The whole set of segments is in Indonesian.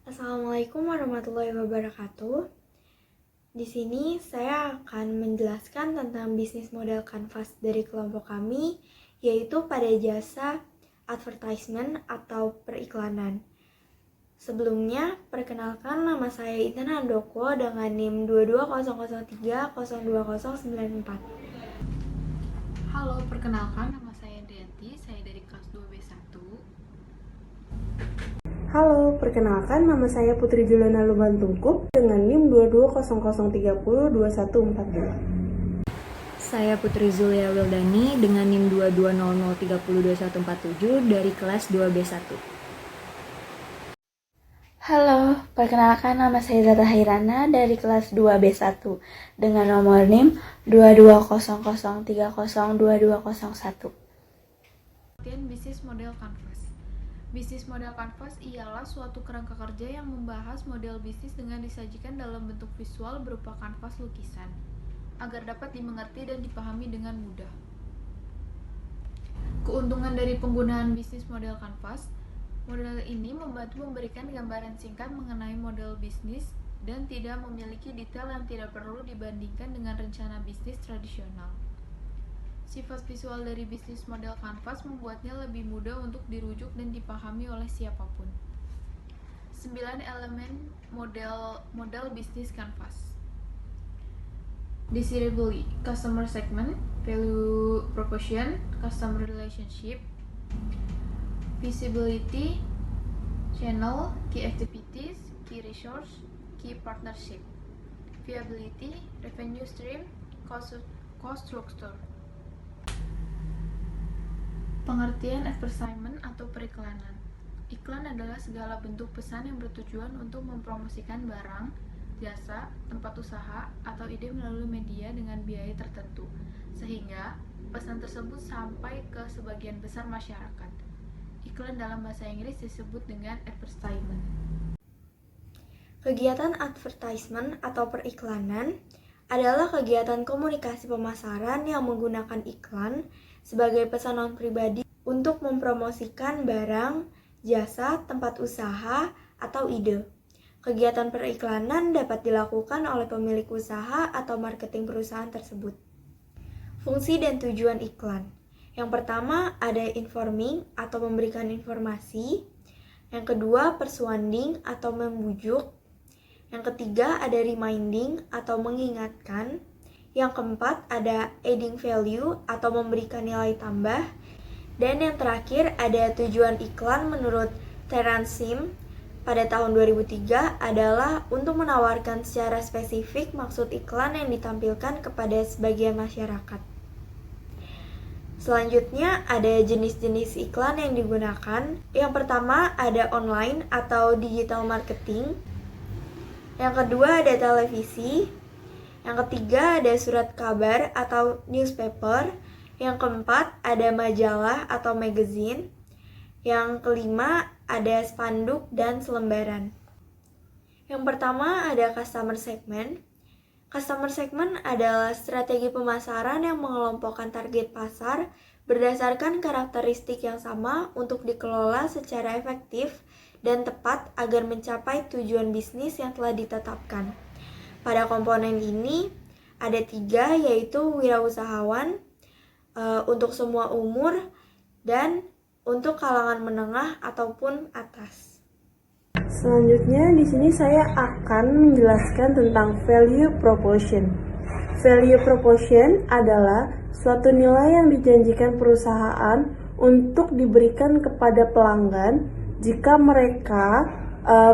Assalamualaikum warahmatullahi wabarakatuh. Di sini saya akan menjelaskan tentang bisnis model kanvas dari kelompok kami, yaitu pada jasa advertisement atau periklanan. Sebelumnya, perkenalkan nama saya Intan Handoko dengan NIM 2200302094. Halo, perkenalkan nama saya Dianti, saya dari kelas 2B1. Halo, perkenalkan nama saya Putri Juliana Luban Tungkup dengan NIM 2200302142. Saya Putri Zulia Wildani dengan NIM 2200302147 dari kelas 2B1. Halo, perkenalkan nama saya Zata Hairana dari kelas 2B1 dengan nomor NIM 2200302201. Bisnis model kanvas. Bisnis model kanvas ialah suatu kerangka kerja yang membahas model bisnis dengan disajikan dalam bentuk visual berupa kanvas lukisan, agar dapat dimengerti dan dipahami dengan mudah. Keuntungan dari penggunaan bisnis model kanvas, model ini membantu memberikan gambaran singkat mengenai model bisnis dan tidak memiliki detail yang tidak perlu dibandingkan dengan rencana bisnis tradisional. Sifat visual dari bisnis model kanvas membuatnya lebih mudah untuk dirujuk dan dipahami oleh siapapun. 9 elemen model bisnis kanvas. Desirability, customer segment, value proposition, customer relationship, visibility, channel, key activities, key resource, key partnership, viability, revenue stream, cost structure. Pengertian advertisement atau periklanan. Iklan adalah segala bentuk pesan yang bertujuan untuk mempromosikan barang, jasa, tempat usaha, atau ide melalui media dengan biaya tertentu, sehingga pesan tersebut sampai ke sebagian besar masyarakat. Iklan dalam bahasa Inggris disebut dengan advertisement. Kegiatan advertisement atau periklanan adalah kegiatan komunikasi pemasaran yang menggunakan iklan sebagai pesanan pribadi untuk mempromosikan barang, jasa, tempat usaha, atau ide. Kegiatan periklanan dapat dilakukan oleh pemilik usaha atau marketing perusahaan tersebut. Fungsi dan tujuan iklan. Yang pertama ada informing atau memberikan informasi. Yang kedua persuading atau membujuk. Yang ketiga ada reminding atau mengingatkan. Yang keempat ada adding value atau memberikan nilai tambah. Dan yang terakhir ada tujuan iklan menurut Terence Sim pada tahun 2003 adalah untuk menawarkan secara spesifik maksud iklan yang ditampilkan kepada sebagian masyarakat. Selanjutnya ada jenis-jenis iklan yang digunakan. Yang pertama ada online atau digital marketing. Yang kedua ada televisi. Yang ketiga ada surat kabar atau newspaper. Yang keempat ada majalah atau magazine. Yang kelima ada spanduk dan selembaran. Yang pertama ada customer segment. Customer segment adalah strategi pemasaran yang mengelompokkan target pasar berdasarkan karakteristik yang sama untuk dikelola secara efektif dan tepat agar mencapai tujuan bisnis yang telah ditetapkan. Pada komponen ini ada 3, yaitu wirausahawan, untuk semua umur, dan untuk kalangan menengah ataupun atas. Selanjutnya di sini saya akan menjelaskan tentang value proposition. Value proposition adalah suatu nilai yang dijanjikan perusahaan untuk diberikan kepada pelanggan jika mereka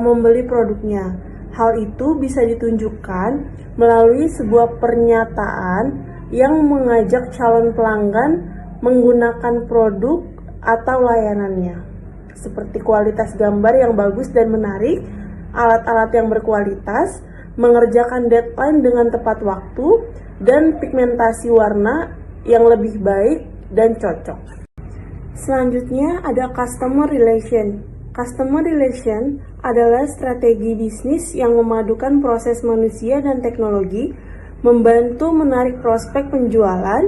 membeli produknya. Hal itu bisa ditunjukkan melalui sebuah pernyataan yang mengajak calon pelanggan menggunakan produk atau layanannya, seperti kualitas gambar yang bagus dan menarik, alat-alat yang berkualitas, mengerjakan deadline dengan tepat waktu, dan pigmentasi warna yang lebih baik dan cocok. Selanjutnya ada customer relation. Customer relation adalah strategi bisnis yang memadukan proses manusia dan teknologi, membantu menarik prospek penjualan,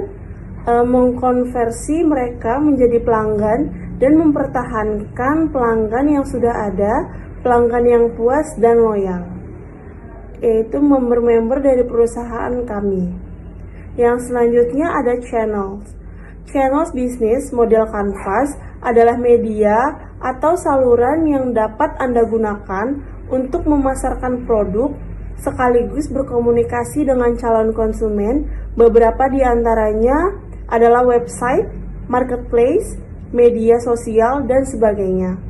mengkonversi mereka menjadi pelanggan, dan mempertahankan pelanggan yang sudah ada pelanggan yang puas dan loyal, yaitu member-member dari perusahaan kami. Yang selanjutnya ada channels. Channels bisnis model Canvas adalah media atau saluran yang dapat Anda gunakan untuk memasarkan produk sekaligus berkomunikasi dengan calon konsumen. Beberapa di antaranya adalah website, marketplace, media sosial, dan sebagainya,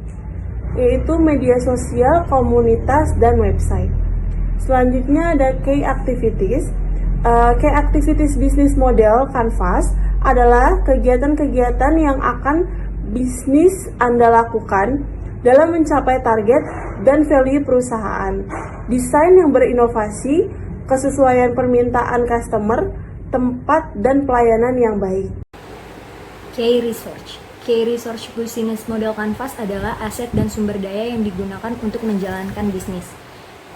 yaitu media sosial, komunitas, dan website. Selanjutnya ada key activities. Key activities business model Canvas adalah kegiatan-kegiatan yang akan bisnis Anda lakukan dalam mencapai target dan value perusahaan. Desain yang berinovasi, kesesuaian permintaan customer, tempat dan pelayanan yang baik. Key research. Key research business model Canvas adalah aset dan sumber daya yang digunakan untuk menjalankan bisnis,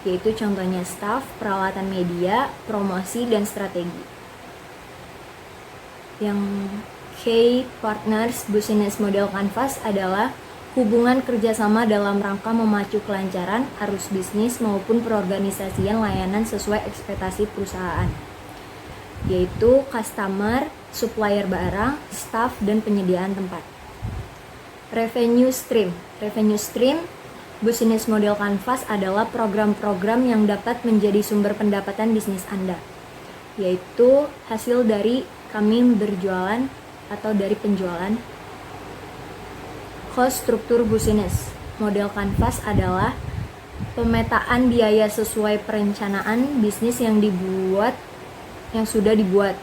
yaitu contohnya staff, peralatan media, promosi, dan strategi. Yang key partners business model Canvas adalah hubungan kerjasama dalam rangka memacu kelancaran arus bisnis maupun perorganisasian layanan sesuai ekspektasi perusahaan, yaitu customer, supplier barang, staff, dan penyediaan tempat. Revenue stream. Revenue stream business model Canvas adalah program-program yang dapat menjadi sumber pendapatan bisnis Anda, yaitu hasil dari kami berjualan atau dari penjualan. Cost struktur business model Canvas adalah pemetaan biaya sesuai perencanaan bisnis yang sudah dibuat.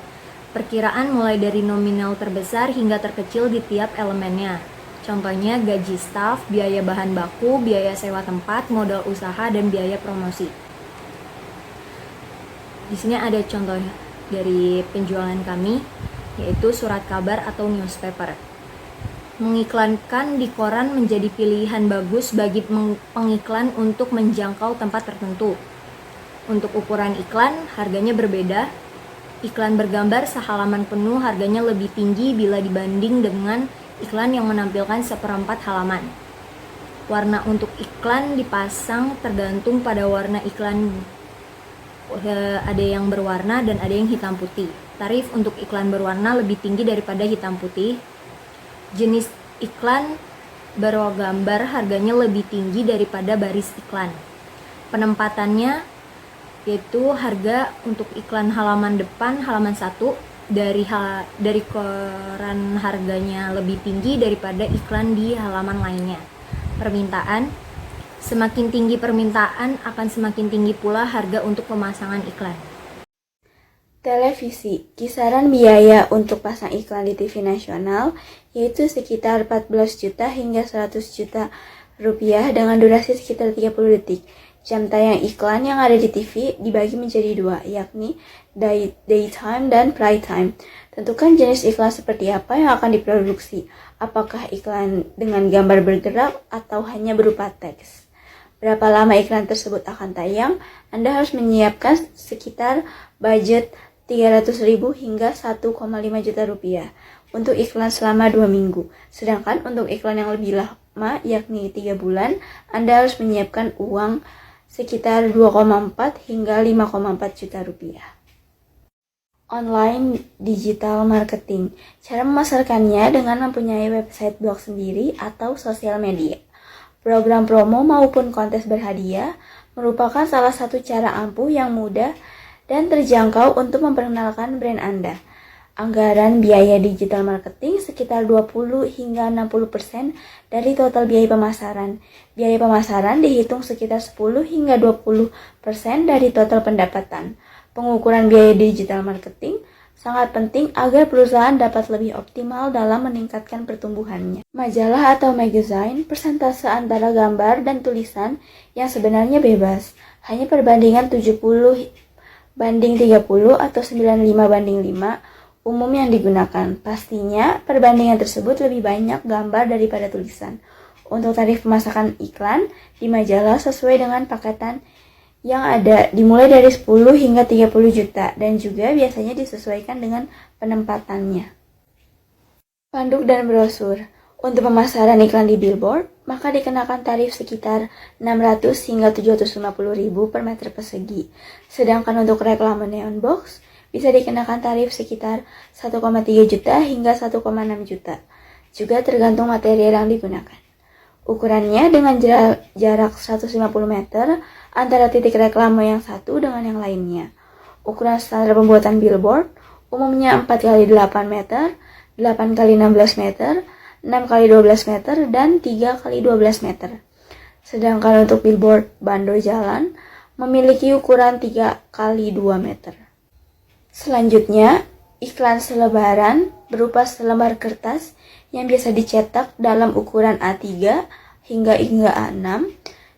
Perkiraan mulai dari nominal terbesar hingga terkecil di tiap elemennya. Contohnya gaji staf, biaya bahan baku, biaya sewa tempat, modal usaha, dan biaya promosi. Di sini ada contoh dari penjualan kami, yaitu surat kabar atau newspaper. Mengiklankan di koran menjadi pilihan bagus bagi pengiklan untuk menjangkau tempat tertentu. Untuk ukuran iklan, harganya berbeda. Iklan bergambar sehalaman penuh harganya lebih tinggi bila dibanding dengan iklan yang menampilkan seperempat halaman. Warna untuk iklan dipasang tergantung pada warna iklan. Ada yang berwarna dan ada yang hitam putih. Tarif untuk iklan berwarna lebih tinggi daripada hitam putih. Jenis iklan bergambar harganya lebih tinggi daripada baris iklan. Penempatannya yaitu harga untuk iklan halaman depan halaman 1 dari koran harganya lebih tinggi daripada iklan di halaman lainnya. Permintaan, semakin tinggi permintaan akan semakin tinggi pula harga untuk pemasangan iklan. Televisi, kisaran biaya untuk pasang iklan di TV nasional yaitu sekitar 14 juta hingga 100 juta rupiah dengan durasi sekitar 30 detik. Jam tayang iklan yang ada di TV dibagi menjadi dua, yakni daytime dan prime time. Tentukan jenis iklan seperti apa yang akan diproduksi, apakah iklan dengan gambar bergerak atau hanya berupa teks. Berapa lama iklan tersebut akan tayang, Anda harus menyiapkan sekitar budget 300.000 hingga 1,5 juta rupiah untuk iklan selama 2 minggu. Sedangkan untuk iklan yang lebih lama, yakni 3 bulan, Anda harus menyiapkan uang sekitar 2,4 hingga 5,4 juta rupiah. Online digital marketing. Cara memasarkannya dengan mempunyai website blog sendiri atau sosial media. Program promo maupun kontes berhadiah merupakan salah satu cara ampuh yang mudah dan terjangkau untuk memperkenalkan brand Anda. Anggaran biaya digital marketing sekitar 20 hingga 60% dari total biaya pemasaran. Biaya pemasaran dihitung sekitar 10 hingga 20% dari total pendapatan. Pengukuran biaya digital marketing sangat penting agar perusahaan dapat lebih optimal dalam meningkatkan pertumbuhannya. Majalah atau magazine, persentase antara gambar dan tulisan yang sebenarnya bebas. Hanya perbandingan 70 banding 30 atau 95 banding 5 umum yang digunakan. Pastinya perbandingan tersebut lebih banyak gambar daripada tulisan. Untuk tarif pemasakan iklan di majalah sesuai dengan paketan yang ada, dimulai dari 10 hingga 30 juta dan juga biasanya disesuaikan dengan penempatannya. Panduk dan brosur. Untuk pemasaran iklan di billboard, maka dikenakan tarif sekitar 600 hingga 750 ribu per meter persegi. Sedangkan untuk reklame neon box, bisa dikenakan tarif sekitar 1,3 juta hingga 1,6 juta. Juga tergantung material yang digunakan. Ukurannya dengan jarak 150 meter antara titik reklame yang satu dengan yang lainnya. Ukuran standar pembuatan billboard umumnya 4x8 meter, 8x16 meter, 6x12 meter, dan 3x12 meter. Sedangkan untuk billboard bandor jalan memiliki ukuran 3x2 meter. Selanjutnya, iklan selebaran berupa selembar kertas yang biasa dicetak dalam ukuran A3 hingga A6.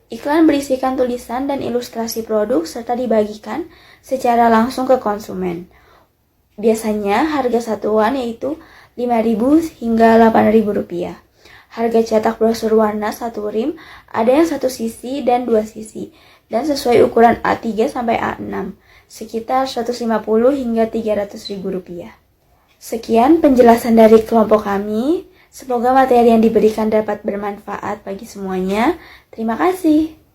Iklan berisikan tulisan dan ilustrasi produk serta dibagikan secara langsung ke konsumen. Biasanya harga satuan yaitu Rp5.000 hingga Rp8.000. Harga cetak brosur warna satu rim ada yang 1 sisi dan 2 sisi dan sesuai ukuran A3 sampai A6 sekitar Rp150 hingga Rp300.000. Sekian penjelasan dari kelompok kami. Semoga materi yang diberikan dapat bermanfaat bagi semuanya. Terima kasih.